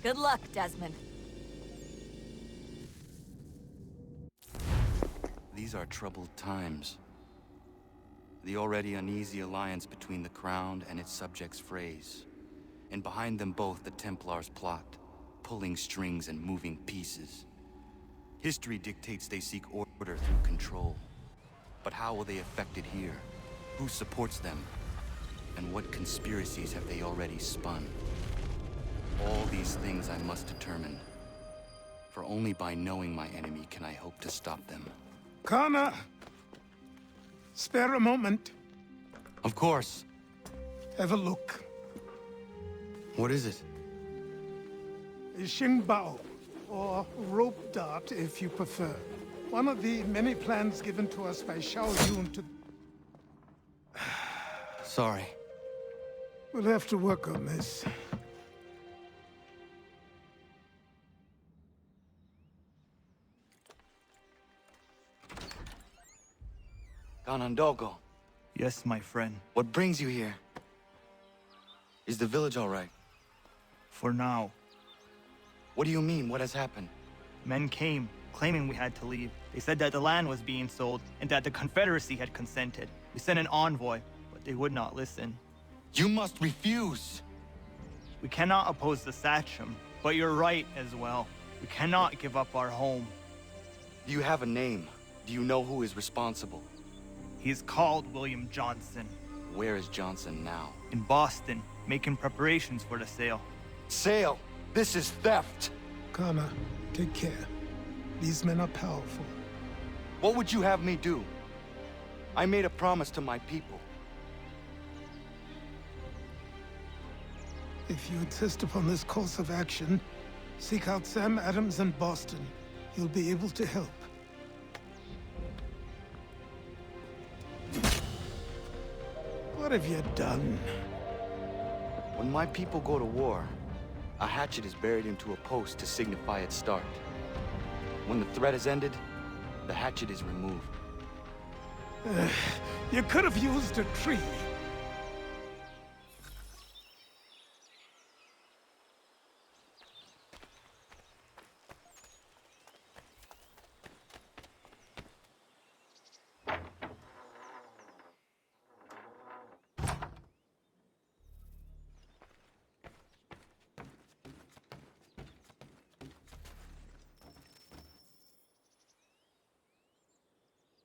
Good luck, Desmond. These are troubled times. The already uneasy alliance between the Crown and its subjects frays. And behind them both the Templars plot, pulling strings and moving pieces. History dictates they seek order through control. But how will they affect it here? Who supports them? And what conspiracies have they already spun? All these things I must determine. For only by knowing my enemy can I hope to stop them. Connor! Spare a moment. Of course. Have a look. What is it? A Xingbao, or rope dart if you prefer. One of the many plans given to us by Xiao Yun to... Sorry. We'll have to work on this. Ganondogo, Yes, my friend. what brings you here? Is the village all right? For now. What do you mean? What has happened? Men came, claiming we had to leave. They said that the land was being sold, and that the Confederacy had consented. We sent an envoy, but they would not listen. You must refuse! We cannot oppose the Sachem, but you're right as well. We cannot give up our home. Do you have a name? Do you know who is responsible? He is called William Johnson. Where is Johnson now? In Boston, making preparations for the sale. Sale! This is theft! Connor, take care. These men are powerful. What would you have me do? I made a promise to my people. If you insist upon this course of action, seek out Sam Adams in Boston. He'll be able to help. What have you done? When my people go to war, a hatchet is buried into a post to signify its start. When the threat is ended, the hatchet is removed. You could have used a tree.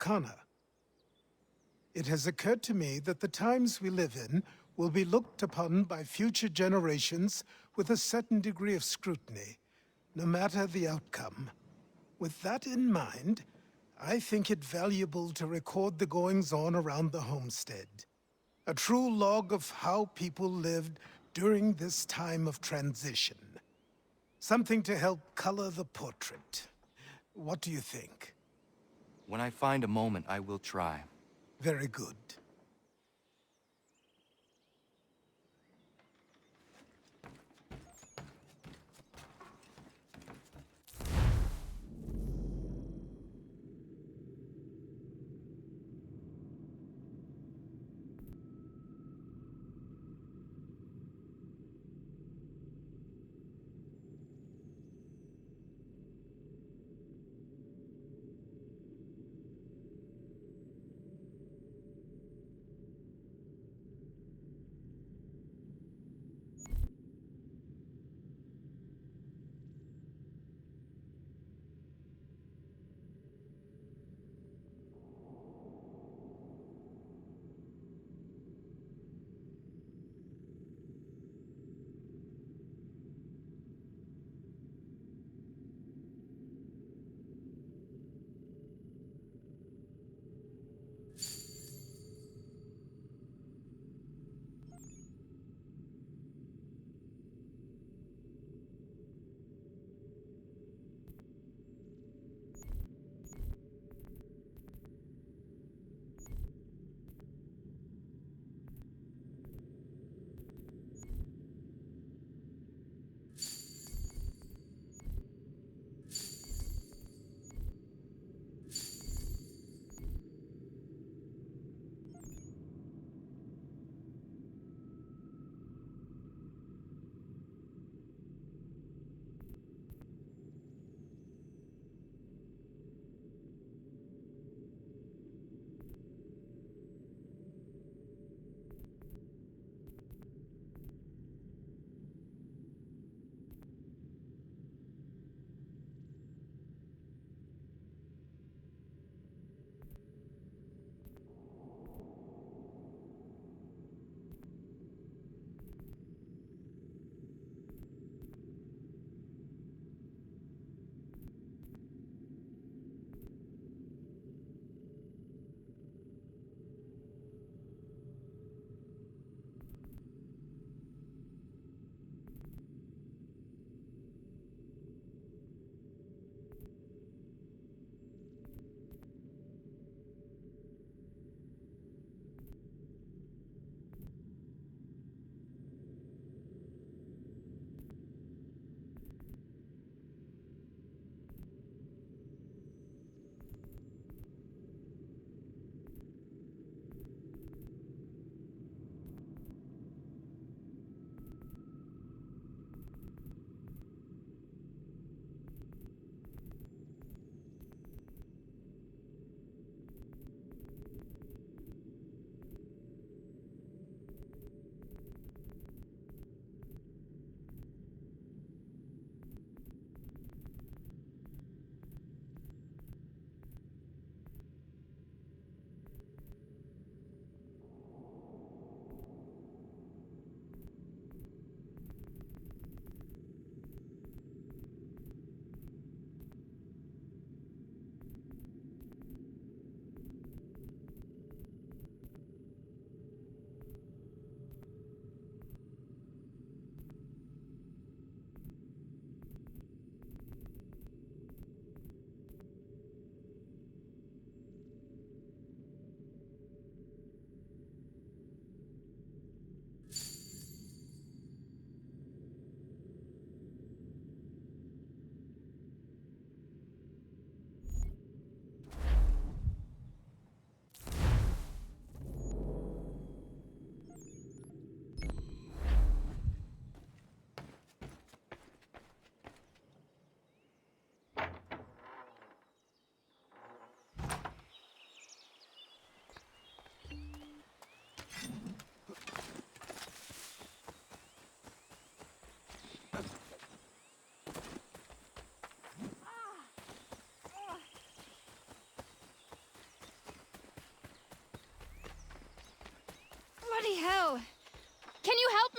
Connor, it has occurred to me that the times we live in will be looked upon by future generations with a certain degree of scrutiny, no matter the outcome. With that in mind, I think it valuable to record the goings-on around the homestead. A true log of how people lived during this time of transition. Something to help color the portrait. What do you think? When I find a moment, I will try. Very good.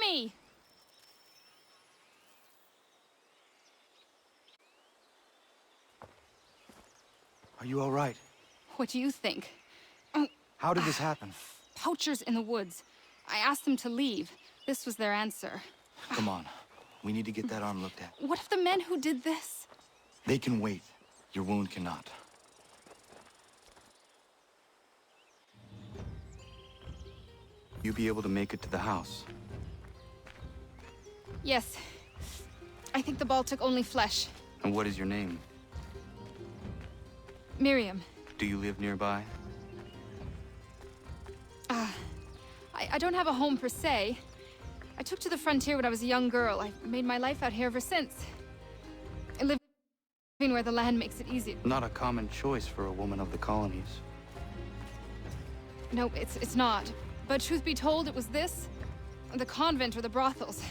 me! Are you all right? What do you think? How did this happen? Poachers in the woods. I asked them to leave. This was their answer. Come on. We need to get that arm looked at. What if the men who did this? They can wait. Your wound cannot. You be able to make it to the house? Yes. I think the ball took only flesh. And what is your name? Miriam. Do you live nearby? I don't have a home per se. I took to the frontier when I was a young girl. I've made my life out here ever since. I live where the land makes it easier. Not a common choice for a woman of the colonies. No, it's not. But truth be told, it was this, the convent or the brothels.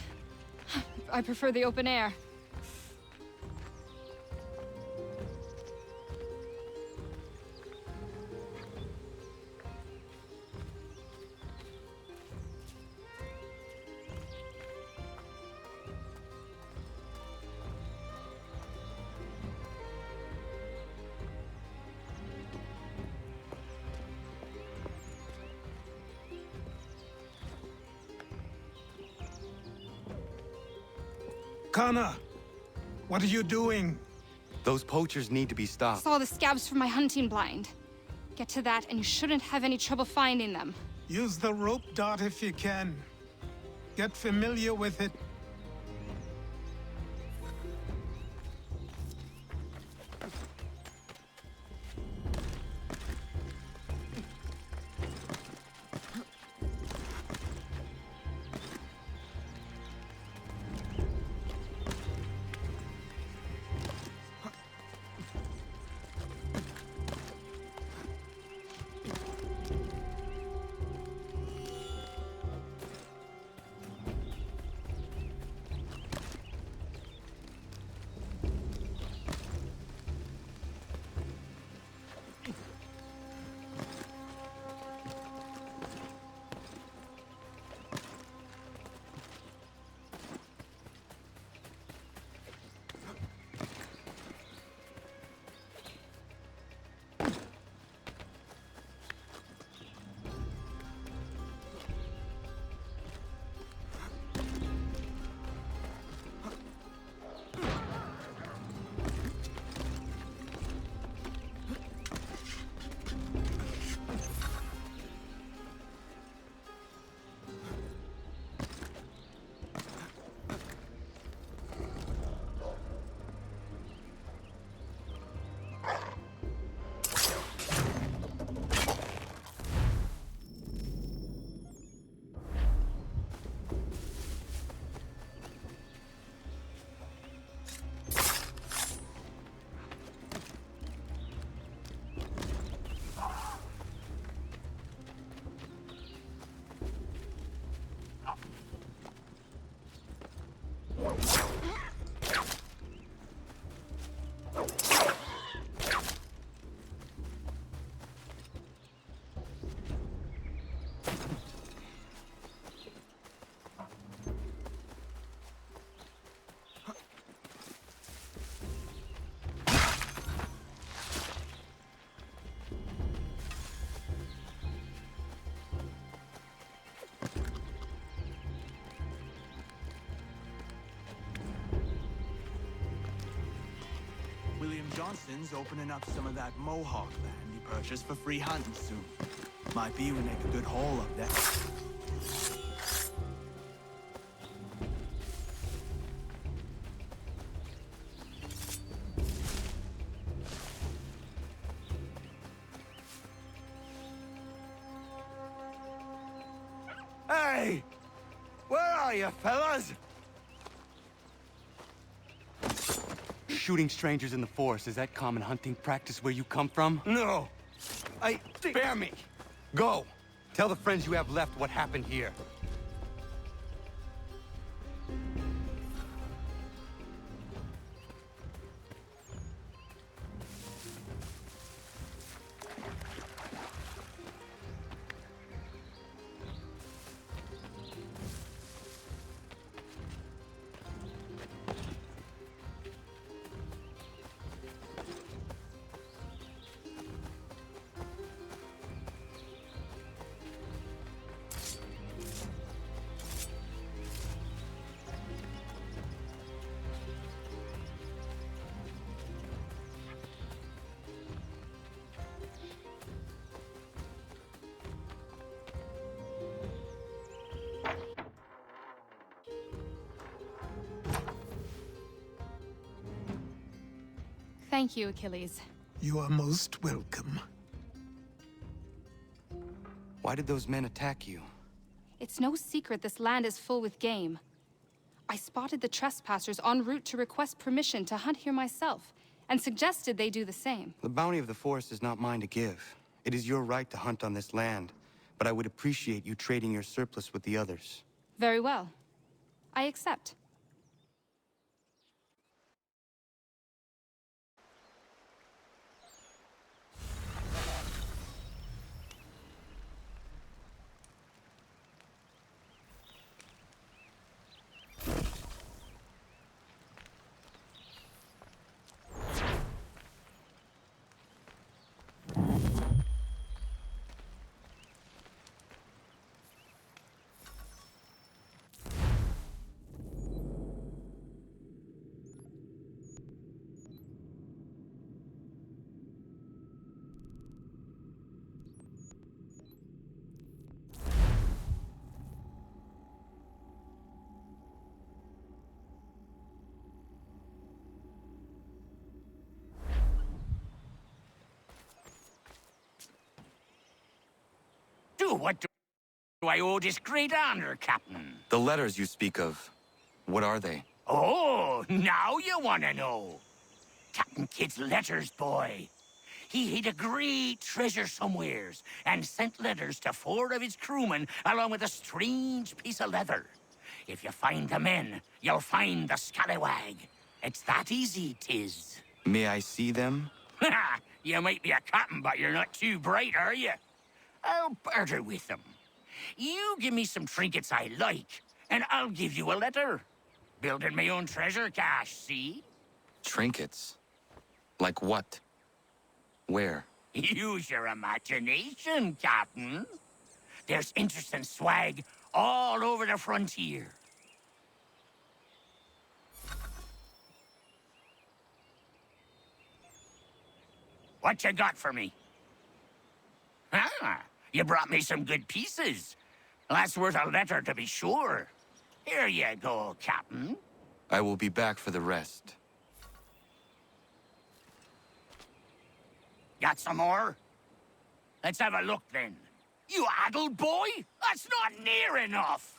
I prefer the open air. Kana, what are you doing? Those poachers need to be stopped. Saw the scabs from my hunting blind. Get to that, and you shouldn't have any trouble finding them. Use the rope dart if you can. Get familiar with it. William Johnston's opening up some of that Mohawk land he purchased for free hunting soon. Might be we make a good haul up there. Hey! Where are you, fellas? Shooting strangers in the forest, is that common hunting practice where you come from? No. Spare me. Go. Tell the friends you have left what happened here. Thank you, Achilles. You are most welcome. Why did those men attack you? It's no secret this land is full with game. I spotted the trespassers en route to request permission to hunt here myself, and suggested they do the same. The bounty of the forest is not mine to give. It is your right to hunt on this land, but I would appreciate you trading your surplus with the others. Very well. I accept. What do I owe this great honor, Captain? The letters you speak of, what are they? Oh, now you want to know. Captain Kidd's letters, boy. He hid a great treasure somewheres and sent letters to 4 of his crewmen along with a strange piece of leather. If you find the men, you'll find the scallywag. It's that easy, 'tis. May I see them? You might be a captain, but you're not too bright, are you? I'll barter with them. You give me some trinkets I like, and I'll give you a letter. Building my own treasure cache, see? Trinkets? Like what? Where? Use your imagination, Captain. There's interesting swag all over the frontier. What you got for me? Ah, you brought me some good pieces. That's worth a letter to be sure. Here you go, Captain. I will be back for the rest. Got some more? Let's have a look then. You addled boy? That's not near enough.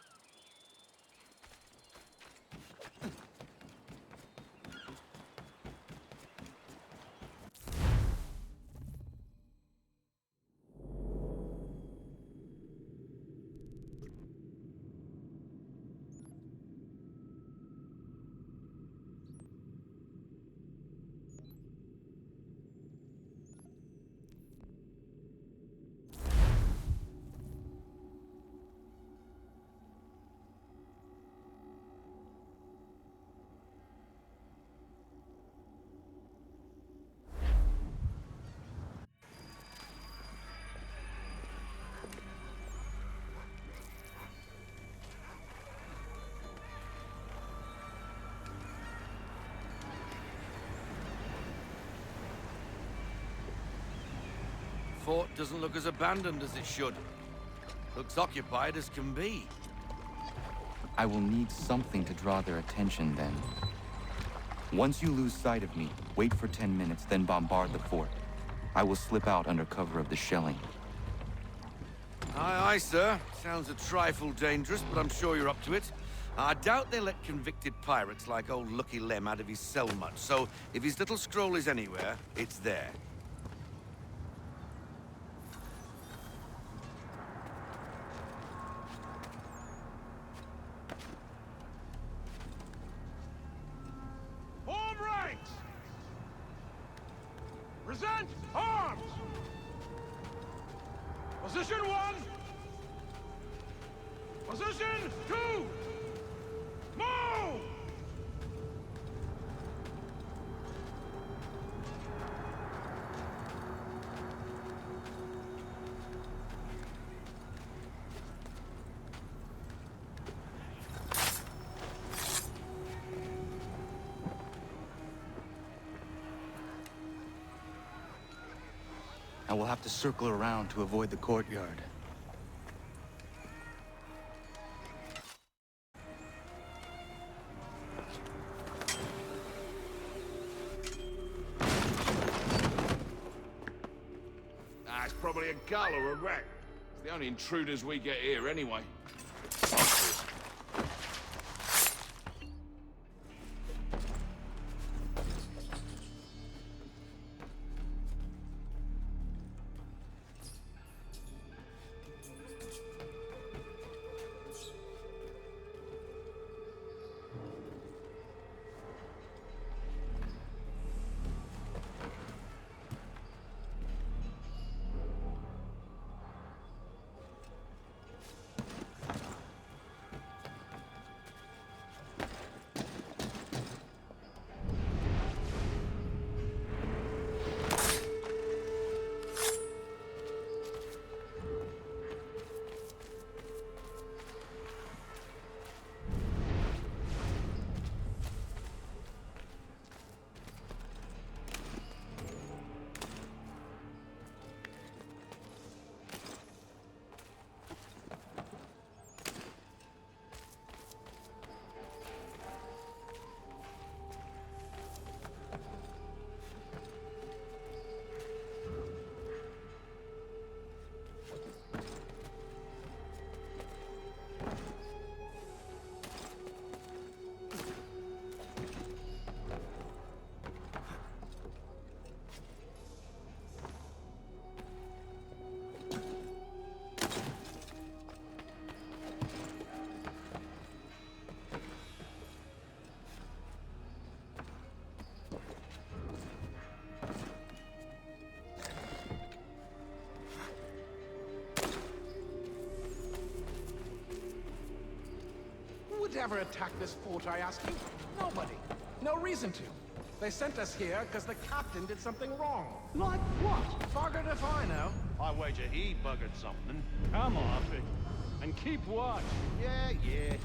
Fort doesn't look as abandoned as it should. Looks occupied as can be. I will need something to draw their attention then. Once you lose sight of me, wait for 10 minutes, then bombard the fort. I will slip out under cover of the shelling. Aye, aye, sir. Sounds a trifle dangerous, but I'm sure you're up to it. I doubt they let convicted pirates like old Lucky Lem out of his cell much, so if his little scroll is anywhere, it's there. Form ranks! Present arms! Position 1! Position 2! Move! I will have to circle around to avoid the courtyard. probably a gull or a rat. It's the only intruders we get here anyway. Who would ever attack this fort, I ask you? Nobody. No reason to. They sent us here because the captain did something wrong. Like what? Buggered if I know. I wager he buggered something. Come off it. And keep watch. Yeah, yeah.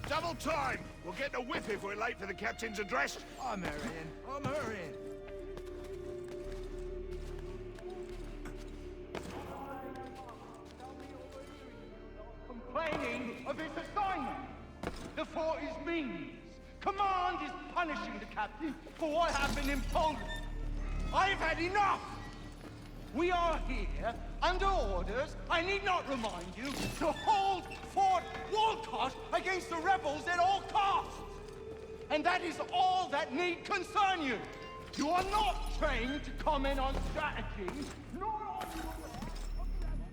Double time! We'll get the whip if we're late for the captain's address. I'm hurrying. I'm hurrying. Complaining of its assignment. The fort is means. Command is punishing the captain for what have been imposed. I've had enough! We are here, under orders, I need not remind you, to hold Fort Walcott against the rebels at all costs! And that is all that need concern you! You are not trained to comment on strategy, nor are you aware of the rebels.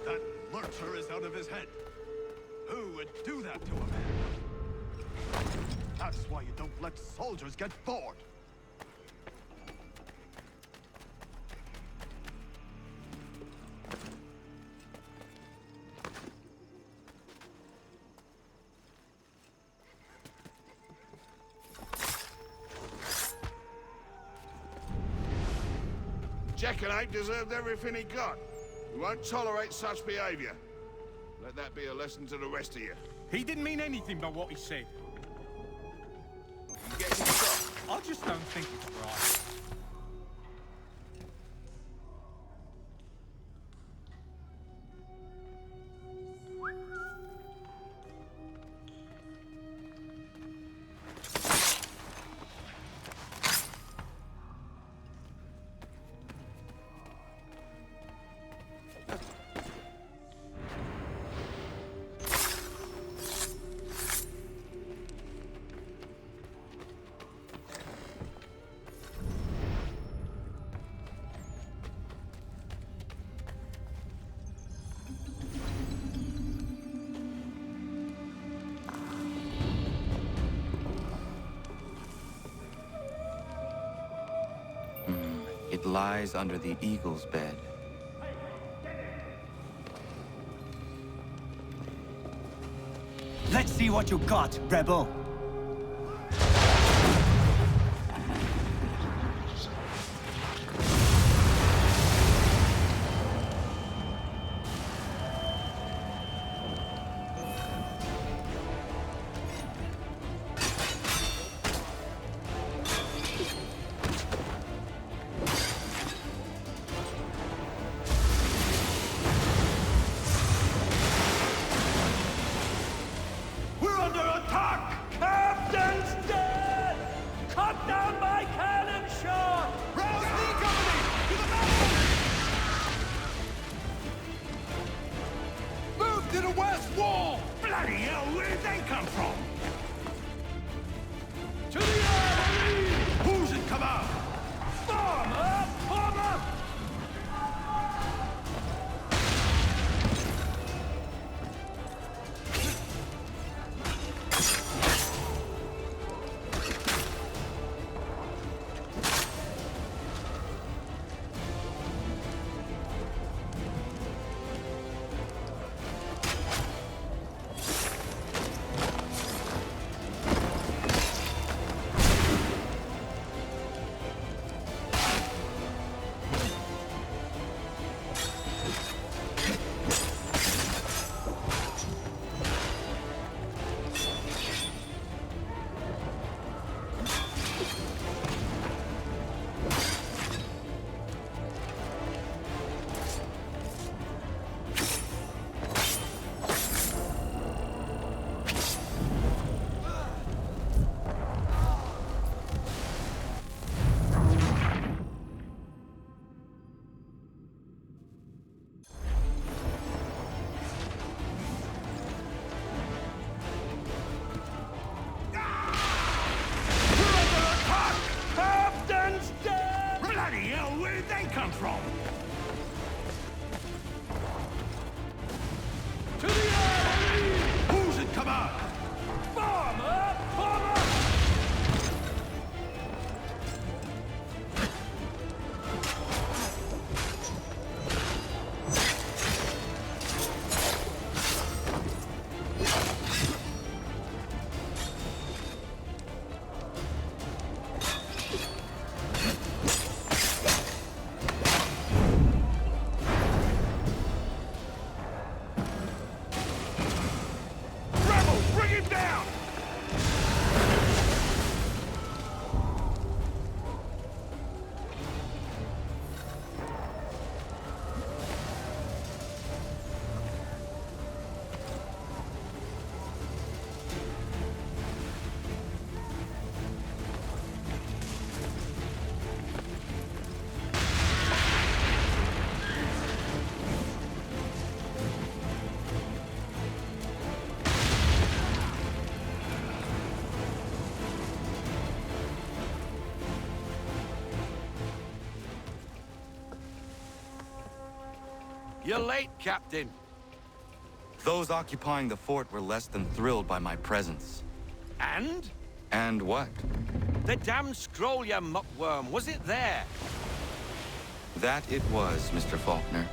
That lurcher is out of his head. Who would do that to a man? That's why you don't let soldiers get bored. Jackanapes deserved everything he got. We won't tolerate such behavior. Let that be a lesson to the rest of you. He didn't mean anything by what he said. You getting shot? I just don't think it's right. It lies under the eagle's bed. Let's see what you got, rebel. You're late, Captain. Those occupying the fort were less than thrilled by my presence. And? And what? The damn scroll, you muckworm. Was it there? That it was, Mr. Faulkner.